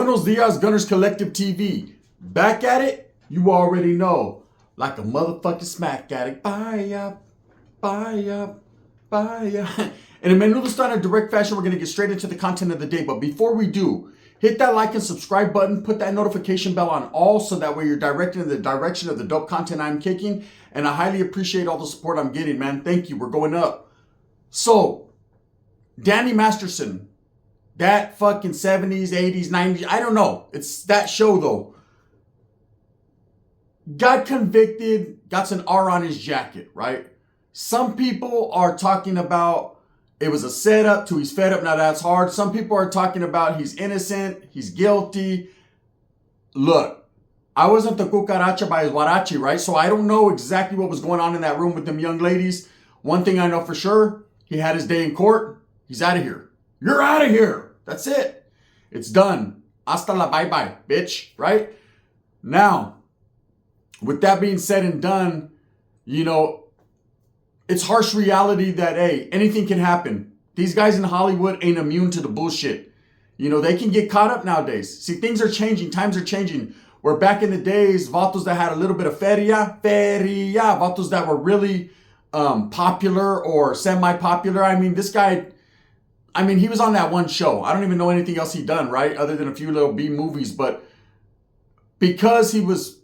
Buenos dias, Gunners Collective TV. Back at it, you already know. Like a motherfucking smack addict. Bye up. In a Menudo style of direct fashion, we're going to get straight into the content of the day. But before we do, hit that like and subscribe button. Put that notification bell on all so that way you're directed in the direction of the dope content I'm kicking. And I highly appreciate all the support I'm getting, man. Thank you. We're going up. So, Danny Masterson. That fucking 70s, 80s, 90s, I don't know. It's that show though. Got convicted, got an R on his jacket, right? Some people are talking about it was a setup to he's fed up, now that's hard. Some people are talking about he's innocent, he's guilty. Look, I wasn't the cucaracha by his huarachi, right? So I don't know exactly what was going on in that room with them young ladies. One thing I know for sure, he had his day in court. He's out of here. You're out of here. That's it. It's done. Hasta la bye-bye, bitch, right? Now, with that being said and done, you know, it's harsh reality that, hey, anything can happen. These guys in Hollywood ain't immune to the bullshit. You know, they can get caught up nowadays. See, things are changing. Times are changing. Where back in the days, vatos that had a little bit of feria, vatos that were really popular or semi-popular. I mean, this guy... he was on that one show. I don't even know anything else he done, right? Other than a few little B movies. But because he was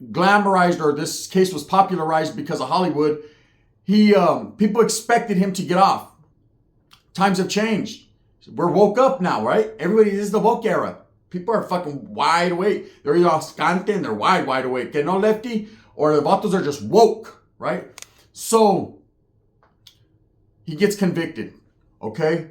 glamorized, or this case was popularized because of Hollywood, people expected him to get off. Times have changed. We're woke up now, right? Everybody, this is the woke era. People are fucking wide awake. They're either scante and they're wide awake. Que no lefty, or the vatos are just woke, right? So, he gets convicted, okay?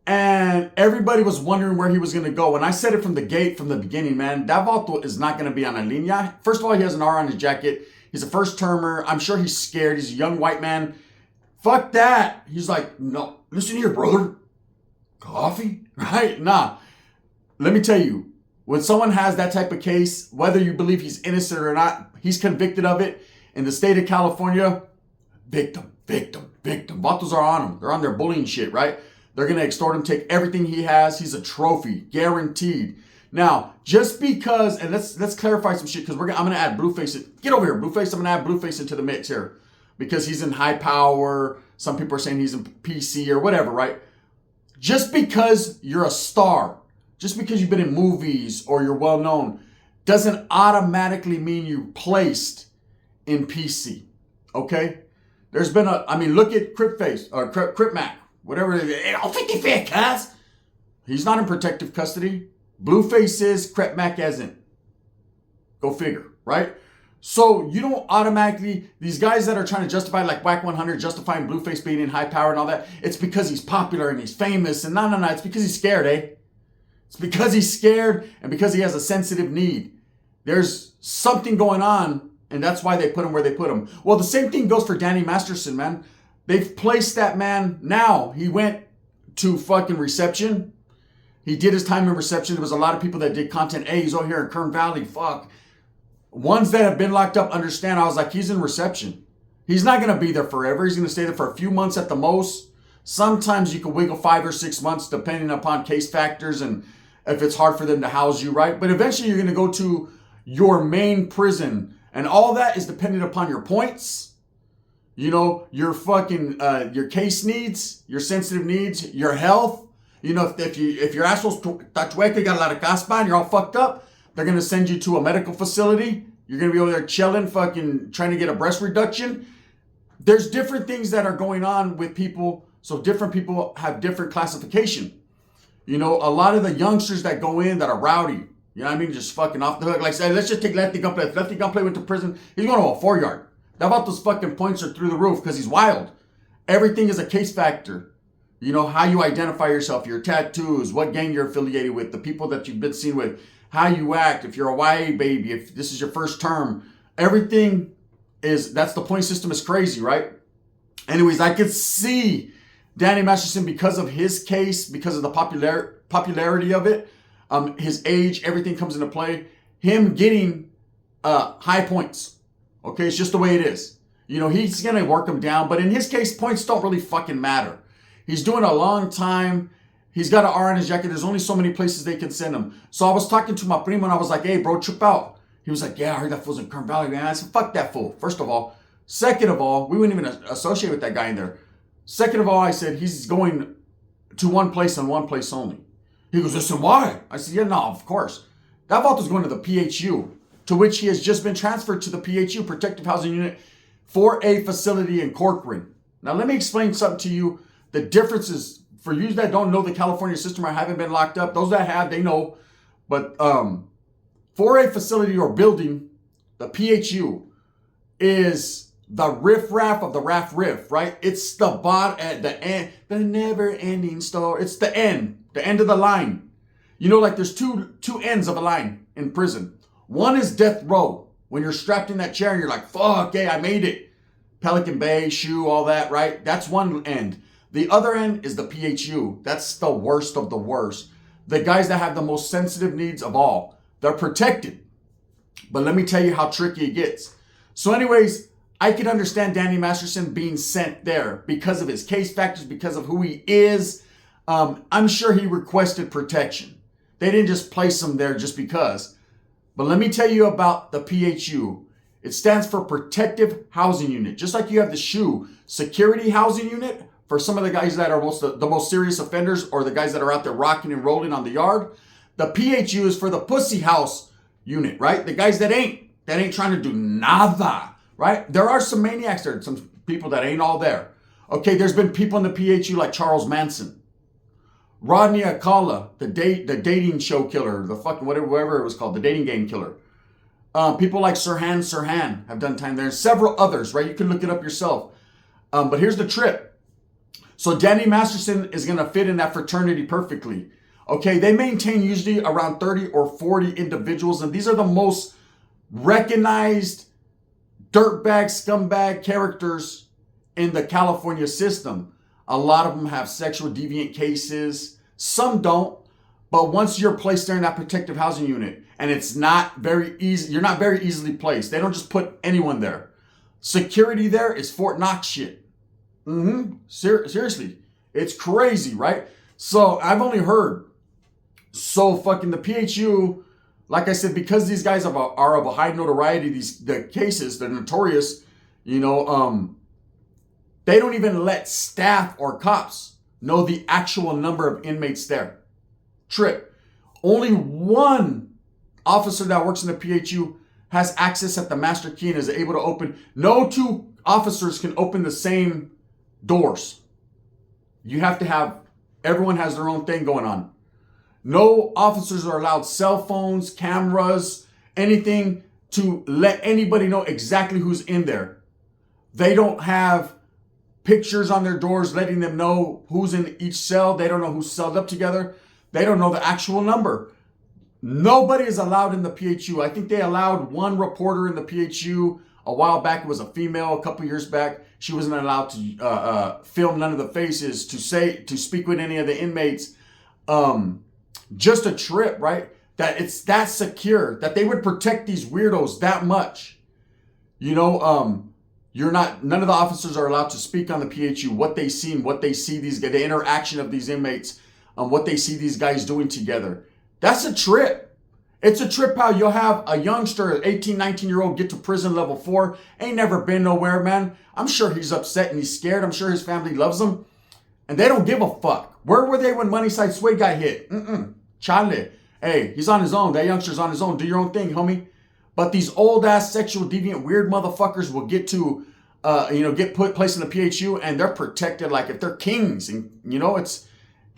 And everybody was wondering where he was going to go. And I said it from the gate, from the beginning, man. That vato is not going to be on a linea. First of all, he has an R on his jacket. He's a first-termer. I'm sure he's scared. He's a young white man. Fuck that. He's like, no, listen here, brother. Coffee? Right? Nah. Let me tell you, when someone has that type of case, whether you believe he's innocent or not, he's convicted of it. In the state of California, victim. Vatos are on him. They're on their bullying shit, right? They're going to extort him, take everything he has. He's a trophy, guaranteed. Now, just because, and let's clarify some shit, because I'm going to add Blueface. Get over here, Blueface. I'm going to add Blueface into the mix here. Because he's in high power. Some people are saying he's in PC or whatever, right? Just because you're a star, just because you've been in movies or you're well known, doesn't automatically mean you're placed in PC. Okay? There's been look at Cripface, or Crip Mac. Whatever it is, I'll take the fat cuz. He's not in protective custody. Blueface is, Crep Mac isn't. Go figure, right? So you don't automatically, these guys that are trying to justify, like Whack 100, justifying Blueface being in high power and all that, it's because he's popular and he's famous. And no, it's because he's scared, eh? It's because he's scared and because he has a sensitive need. There's something going on, and that's why they put him where they put him. Well, the same thing goes for Danny Masterson, man. They've placed that man. Now, he went to fucking reception. He did his time in reception. There was a lot of people that did content. Hey, he's over here in Kern Valley. Fuck. Ones that have been locked up understand. I was like, he's in reception. He's not going to be there forever. He's going to stay there for a few months at the most. Sometimes you can wiggle 5 or 6 months depending upon case factors and if it's hard for them to house you, right? But eventually you're going to go to your main prison. And all that is dependent upon your points. You know, your fucking, your case needs, your sensitive needs, your health. You know, if your asshole's tatueca, got a lot of caspa and you're all fucked up, they're going to send you to a medical facility. You're going to be over there chilling, fucking trying to get a breast reduction. There's different things that are going on with people. So different people have different classification. You know, a lot of the youngsters that go in that are rowdy, you know what I mean? Just fucking off the hook. Like, say, let's just take Lefty Gunplay. If Lefty Gunplay went to prison, he's going to a 4-yard. How about those fucking points are through the roof because he's wild. Everything is a case factor. You know, how you identify yourself, your tattoos, what gang you're affiliated with, the people that you've been seen with, how you act, if you're a YA baby, if this is your first term. Everything that's the point system is crazy, right? Anyways, I could see Danny Masterson because of his case, because of the popularity of it, his age, everything comes into play. Him getting high points. Okay, it's just the way it is. You know, he's going to work him down. But in his case, points don't really fucking matter. He's doing a long time. He's got an R on his jacket. There's only so many places they can send him. So I was talking to my primo and I was like, hey, bro, trip out. He was like, yeah, I heard that fool's in Kern Valley, man. I said, fuck that fool, first of all. Second of all, we wouldn't even associate with that guy in there. Second of all, I said, he's going to one place and one place only. He goes, listen, why? I said, yeah, no, of course. That vato is going to the P.H.U., to which he has just been transferred to the P.H.U., Protective Housing Unit, for a facility in Corcoran. Now, let me explain something to you. The differences, for you that don't know the California system or haven't been locked up, those that have, they know. But for a facility or building, the P.H.U. is the riff-raff of the raff-riff, right? It's the the end, the never-ending story. It's the end of the line. You know, like there's two ends of a line in prison. One is death row, when you're strapped in that chair and you're like, fuck, hey, I made it. Pelican Bay, P.H.U., all that, right? That's one end. The other end is the P.H.U. That's the worst of the worst. The guys that have the most sensitive needs of all. They're protected. But let me tell you how tricky it gets. So anyways, I can understand Danny Masterson being sent there because of his case factors, because of who he is. I'm sure he requested protection. They didn't just place him there just because. But let me tell you about the P.H.U. It stands for Protective Housing Unit. Just like you have the P.H.U. Security Housing Unit for some of the guys that are the most serious offenders or the guys that are out there rocking and rolling on the yard. The P.H.U. is for the Pussy House Unit, right? The guys that ain't trying to do nada, right? There are some maniacs there, some people that ain't all there. Okay, there's been people in the P.H.U. like Charles Manson, Rodney Akala, the dating show killer, the fucking whatever it was called, the dating game killer. People like Sirhan have done time there, and several others, right? You can look it up yourself. But here's the trip. So Danny Masterson is going to fit in that fraternity perfectly. Okay, they maintain usually around 30 or 40 individuals, and these are the most recognized dirtbag, scumbag characters in the California system. A lot of them have sexual deviant cases. Some don't. But once you're placed there in that protective housing unit, and it's not very easy, you're not very easily placed. They don't just put anyone there. Security there is Fort Knox shit. Seriously. It's crazy, right? So I've only heard. So fucking the P.H.U., like I said, because these guys are of a high notoriety, the cases, they're notorious, you know, they don't even let staff or cops know the actual number of inmates there. Trip. Only one officer that works in the P.H.U. has access at the master key and is able to open. No two officers can open the same doors. You have to have, everyone has their own thing going on. No officers are allowed cell phones, cameras, anything to let anybody know exactly who's in there. They don't have pictures on their doors letting them know who's in each cell. They don't know who's celled up together. They don't know the actual number. Nobody is allowed in the P.H.U. I think they allowed one reporter in the P.H.U. a while back. It was a female a couple years back. She wasn't allowed to film none of the faces, to speak with any of the inmates. Just a trip, right? That it's that secure, that they would protect these weirdos that much. You know, none of the officers are allowed to speak on the P.H.U. what they see and what they see these guys, the interaction of these inmates, what they see these guys doing together. That's a trip. It's a trip how you'll have a youngster, 18, 19-year-old get to prison level 4, ain't never been nowhere, man. I'm sure he's upset and he's scared. I'm sure his family loves him. And they don't give a fuck. Where were they when Moneyside Sway got hit? Chale. Hey, he's on his own. That youngster's on his own. Do your own thing, homie. But these old-ass sexual deviant weird motherfuckers will get to, get placed in the P.H.U. and they're protected like if they're kings. And, you know,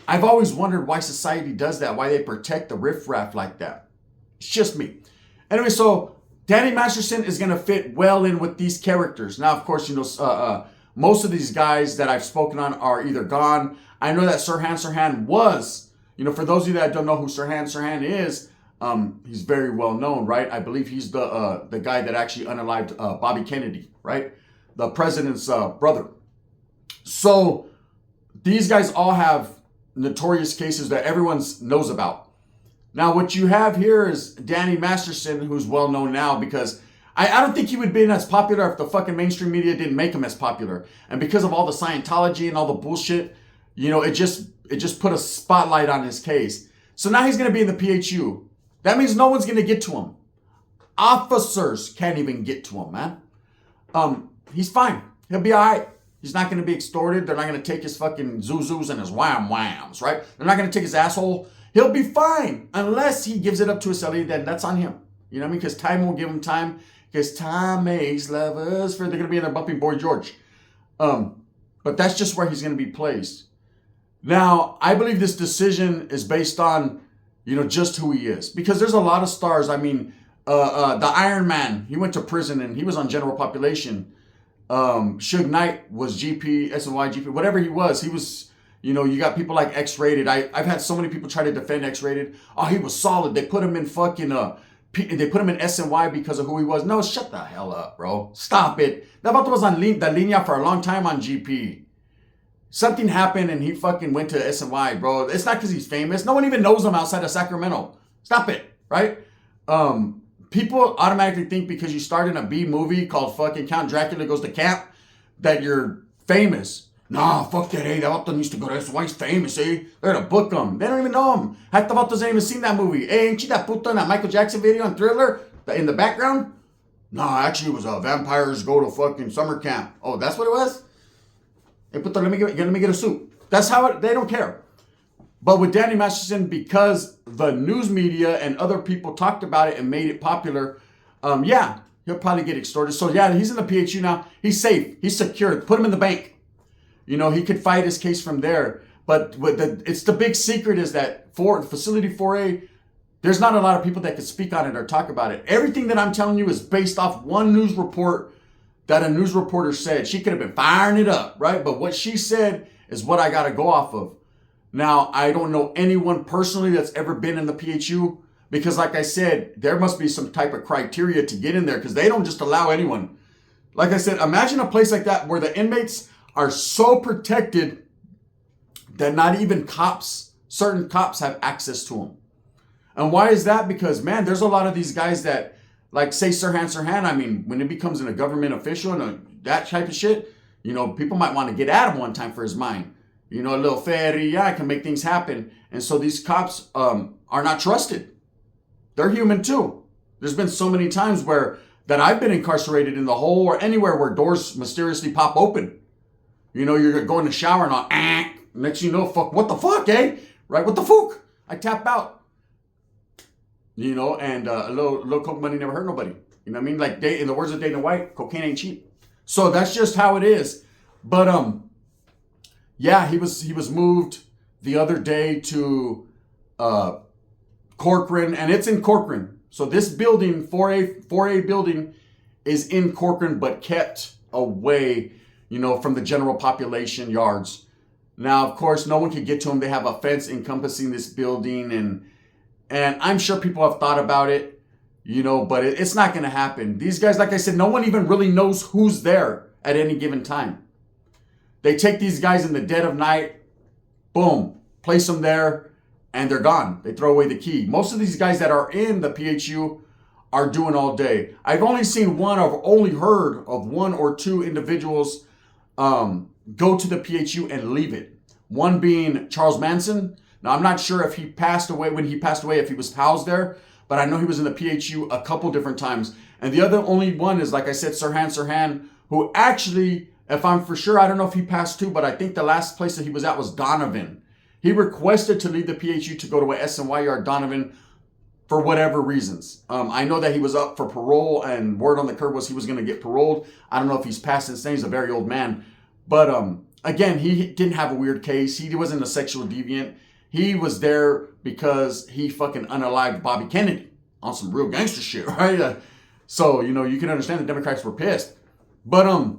I've always wondered why society does that, why they protect the riffraff like that. It's just me. Anyway, so Danny Masterson is going to fit well in with these characters. Now, of course, you know, most of these guys that I've spoken on are either gone. I know that Sirhan was, you know, for those of you that don't know who Sirhan is, he's very well known, right? I believe he's the guy that actually unalived Bobby Kennedy, right? The president's brother. So these guys all have notorious cases that everyone knows about. Now, what you have here is Danny Masterson, who's well known now because I don't think he would have been as popular if the fucking mainstream media didn't make him as popular. And because of all the Scientology and all the bullshit, you know, it just it just put a spotlight on his case. So now he's going to be in the P.H.U. That means no one's going to get to him. Officers can't even get to him, man. He's fine. He'll be all right. He's not going to be extorted. They're not going to take his fucking zuzus and his wham-whams, right? They're not going to take his asshole. He'll be fine unless he gives it up to a cellie. Then that's on him. You know what I mean? Because time will give him time. Because time makes lovers. They're going to be in there bumping Boy George. But that's just where he's going to be placed. Now, I believe this decision is based on, just who he is. Because there's a lot of stars. I mean, the Iron Man, he went to prison and he was on general population. Suge Knight was GP, SNY, GP, whatever he was, you got people like X-Rated. I've had so many people try to defend X-Rated. Oh, he was solid. They put him in fucking, they put him in SNY because of who he was. No, shut the hell up, bro. Stop it. That vato was on the linea for a long time on GP. Something happened and he fucking went to SNY, bro. It's not because he's famous. No one even knows him outside of Sacramento. Stop it, right? People automatically think because you starred in a B movie called fucking Count Dracula Goes to Camp that you're famous. Nah, fuck that, that vato needs to go to SNY. He's famous, They're gonna book him. They don't even know him. Half the vatos ain't even seen that movie. Ain't you that puta in that Michael Jackson video on Thriller in the background? Nah, actually it was vampires go to fucking summer camp. Oh, that's what it was? Hey, puta, let me get a suit. That's how they don't care. But with Danny Masterson, because the news media and other people talked about it and made it popular, he'll probably get extorted. So yeah, he's in the P.H.U. now. He's safe. He's secure. Put him in the bank. He could fight his case from there. But it's the big secret is that for Facility 4A, there's not a lot of people that could speak on it or talk about it. Everything that I'm telling you is based off one news report that a news reporter said. She could have been firing it up, right? But what she said is what I got to go off of. Now, I don't know anyone personally that's ever been in the P.H.U. because like I said, there must be some type of criteria to get in there because they don't just allow anyone. Like I said, imagine a place like that where the inmates are so protected that not even certain cops have access to them. And why is that? Because, man, there's a lot of these guys that, like, say Sirhan, I mean, when it becomes a government official and that type of shit, people might want to get at him one time for his mind. A little fairy, I can make things happen. And so these cops are not trusted. They're human too. There's been so many times that I've been incarcerated in the hole or anywhere where doors mysteriously pop open. You're going to shower and all, next you know, what the fuck, Right? What the fuck? I tap out. And a little coke money never hurt nobody. You know what I mean? Like in the words of Dana White, cocaine ain't cheap. So that's just how it is. But yeah, he was moved the other day to Corcoran, and it's in Corcoran. So this building, 4A building, is in Corcoran, but kept away, from the general population yards. Now, of course, no one can get to them. They have a fence encompassing this building, and I'm sure people have thought about it, but it's not going to happen. These guys, like I said, no one even really knows who's there at any given time. They take these guys in the dead of night, boom, place them there, and they're gone. They throw away the key. Most of these guys that are in the P.H.U. are doing all day. I've only seen I've only heard of one or two individuals go to the P.H.U. and leave it. One being Charles Manson. Now, I'm not sure if he passed away, if he was housed there, but I know he was in the P.H.U. a couple different times. And the only one is, like I said, Sirhan, who actually, if I'm for sure, I don't know if he passed too, but I think the last place that he was at was Donovan. He requested to leave the P.H.U. to go to a SNY yard, Donovan, for whatever reasons. I know that he was up for parole, and word on the curb was he was going to get paroled. I don't know if he's passed since then. He's a very old man. But again, he didn't have a weird case. He wasn't a sexual deviant. He was there because he fucking unalived Bobby Kennedy on some real gangster shit, right? So, you can understand the Democrats were pissed. But,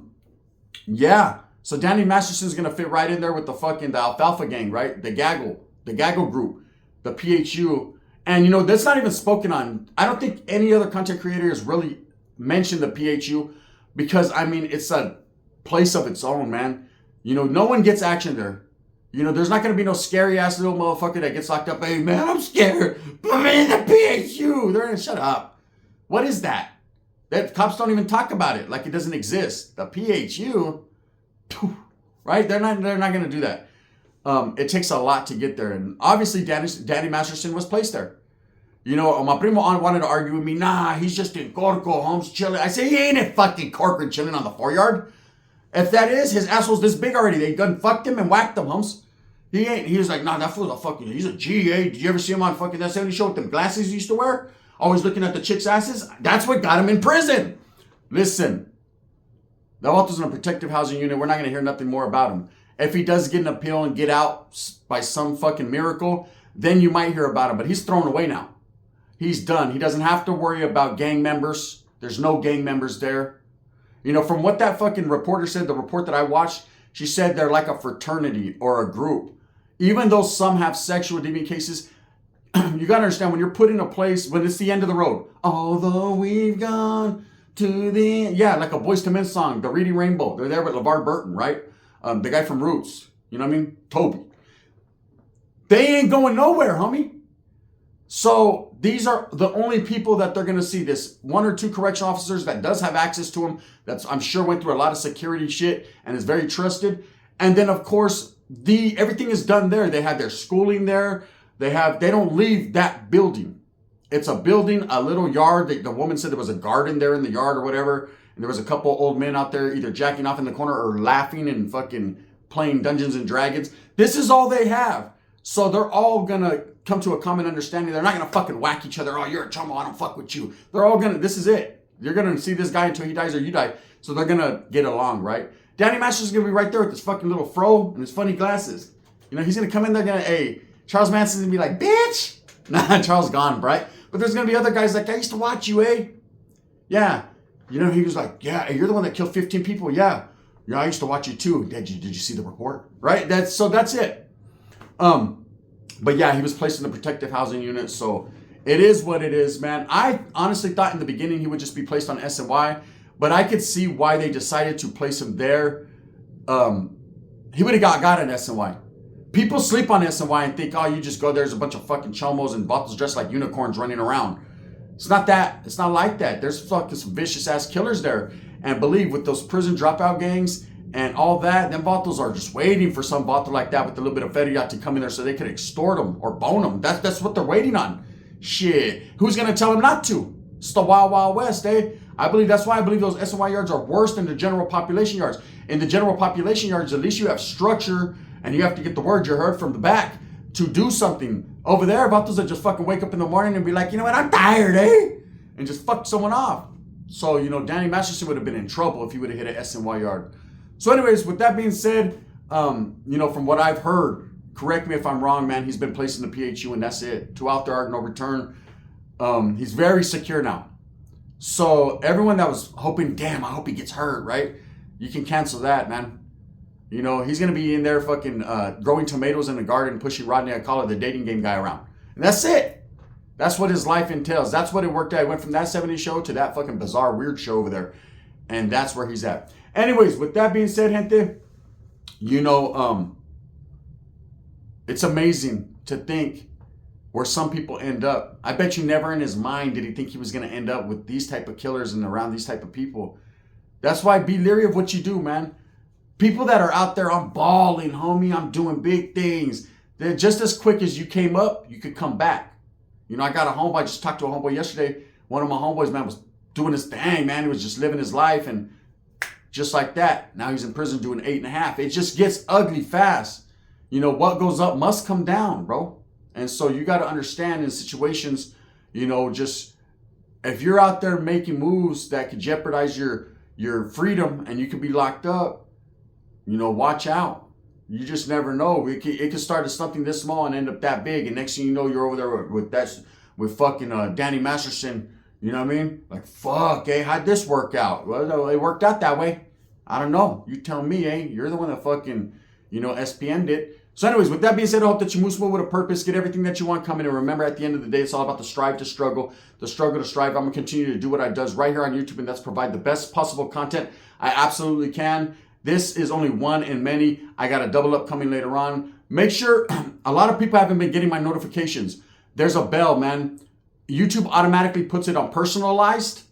yeah. So Danny Masterson's going to fit right in there with the Alfalfa gang, right? The Gaggle group, the P.H.U. And, that's not even spoken on. I don't think any other content creator has really mentioned the P.H.U. because, it's a place of its own, man. No one gets action there. There's not going to be no scary ass little motherfucker that gets locked up. Hey, man, I'm scared. Put me in the P.H.U. They're going to shut up. What is that? That cops don't even talk about it like it doesn't exist. The P.H.U., right? They're not going to do that. it takes a lot to get there. And obviously, Danny Masterson was placed there. You know, my primo wanted to argue with me. Nah, he's just in Corcoran, Holmes, chilling. I say, he ain't in fucking Corcoran chilling on the 4-yard. If that is, his asshole's this big already. They done fucked him and whacked him, Holmes. He ain't. He was like, nah, that fool's a fucking, he's a GA. Did you ever see him on fucking that 70 show with them glasses he used to wear? Always looking at the chicks' asses? That's what got him in prison. Listen, the Vatos in a protective housing unit, we're not going to hear nothing more about him. If he does get an appeal and get out by some fucking miracle, then you might hear about him. But he's thrown away now. He's done. He doesn't have to worry about gang members. There's no gang members there. You know, from what that fucking reporter said, the report that I watched, she said they're like a fraternity or a group. Even though some have sexual deviant cases, you got to understand, when you're put in a place, when it's the end of the road, although we've gone to the end. Yeah, like a Boyz II Men song, The Reading Rainbow. They're there with LeVar Burton, right? The guy from Roots. You know what I mean? Toby. They ain't going nowhere, homie. So these are the only people that they're going to see. This 1 or 2 correction officers that does have access to them. That's, I'm sure, went through a lot of security shit and is very trusted. And then, of course, everything is done there. They have their schooling there. They don't leave that building. It's a building, a little yard. The woman said there was a garden there in the yard or whatever. And there was a couple old men out there either jacking off in the corner or laughing and fucking playing Dungeons and Dragons. This is all they have. So they're all going to come to a common understanding. They're not going to fucking whack each other. Oh, you're a chumbo, I don't fuck with you. They're all going to, this is it. You're going to see this guy until he dies or you die. So they're going to get along, right? Danny Masterson's going to be right there with his fucking little fro and his funny glasses. You know, he's going to come in there going to, hey, Charles Manson's going to be like, bitch. Nah, Charles gone, right? But there's going to be other guys like, I used to watch you, eh? Yeah. You know, he was like, yeah, you're the one that killed 15 people. Yeah. Yeah, I used to watch you too. Did you see the report? Right? That's it. But yeah, he was placed in the protective housing unit. So it is what it is, man. I honestly thought in the beginning he would just be placed on SNY, but I could see why they decided to place him there. He would have got an SNY. People sleep on SNY and think, oh, you just go there's a bunch of fucking chomos and bottles dressed like unicorns running around. It's not that. It's not like that. There's fucking some vicious ass killers there. And believe, with those prison dropout gangs and all that, them vatos are just waiting for some vato like that with a little bit of feria to come in there so they could extort them or bone them. That's what they're waiting on. Shit. Who's going to tell them not to? It's the Wild Wild West, eh? That's why I believe those SNY yards are worse than the general population yards. In the general population yards, at least you have structure and you have to get the word you heard from the back to do something. Over there, vatos that just fucking wake up in the morning and be like, you know what, I'm tired, eh? And just fuck someone off. So, you know, Danny Masterson would have been in trouble if he would have hit an SNY yard. So anyways, with that being said, you know, from what I've heard, correct me if I'm wrong, man, he's been placed in the P.H.U. and that's it. 2 out there, no return. He's very secure now. So everyone that was hoping, damn, I hope he gets hurt, right? You can cancel that, man. You know, he's going to be in there fucking growing tomatoes in the garden, pushing Rodney Alcala, the dating game guy, around. And that's it. That's what his life entails. That's what it worked out. He went from that 70s show to that fucking bizarre, weird show over there. And that's where he's at. Anyways, with that being said, gente, you know, it's amazing to think where some people end up. I bet you never in his mind did he think he was going to end up with these type of killers and around these type of people. That's why be leery of what you do, man. People that are out there, I'm balling, homie. I'm doing big things. They're just as quick as you came up, you could come back. You know, I got a homeboy. I just talked to a homeboy yesterday. One of my homeboys, man, was doing his thing, man. He was just living his life. And just like that, now he's in prison doing 8.5. It just gets ugly fast. You know, what goes up must come down, bro. And so you got to understand in situations, you know, just if you're out there making moves that could jeopardize your freedom and you could be locked up, you know, watch out. You just never know. It could start as something this small and end up that big. And next thing you know, you're over there with fucking Danny Masterson. You know what I mean? Like, fuck, eh? How'd this work out? Well, it worked out that way. I don't know. You tell me, eh? You're the one that fucking, you know, SPM'd it. So anyways, with that being said, I hope that you move smooth with a purpose, get everything that you want coming. And remember, at the end of the day, it's all about the strive to struggle, the struggle to strive. I'm going to continue to do what I does right here on YouTube, and that's provide the best possible content I absolutely can. This is only one in many. I got a double up coming later on. Make sure, a lot of people haven't been getting my notifications. There's a bell, man. YouTube automatically puts it on personalized,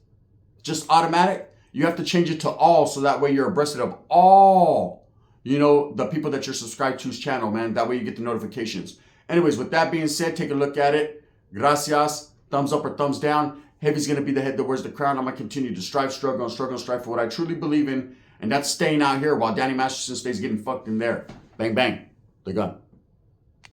just automatic. You have to change it to all so that way you're abreast of all the people that you're subscribed to's channel, man. That way you get the notifications. Anyways, with that being said, take a look at it. Gracias. Thumbs up or thumbs down. Heavy's going to be the head that wears the crown. I'm going to continue to strive, struggle, and strive for what I truly believe in. And that's staying out here while Danny Masterson stays getting fucked in there. Bang, bang. The gun.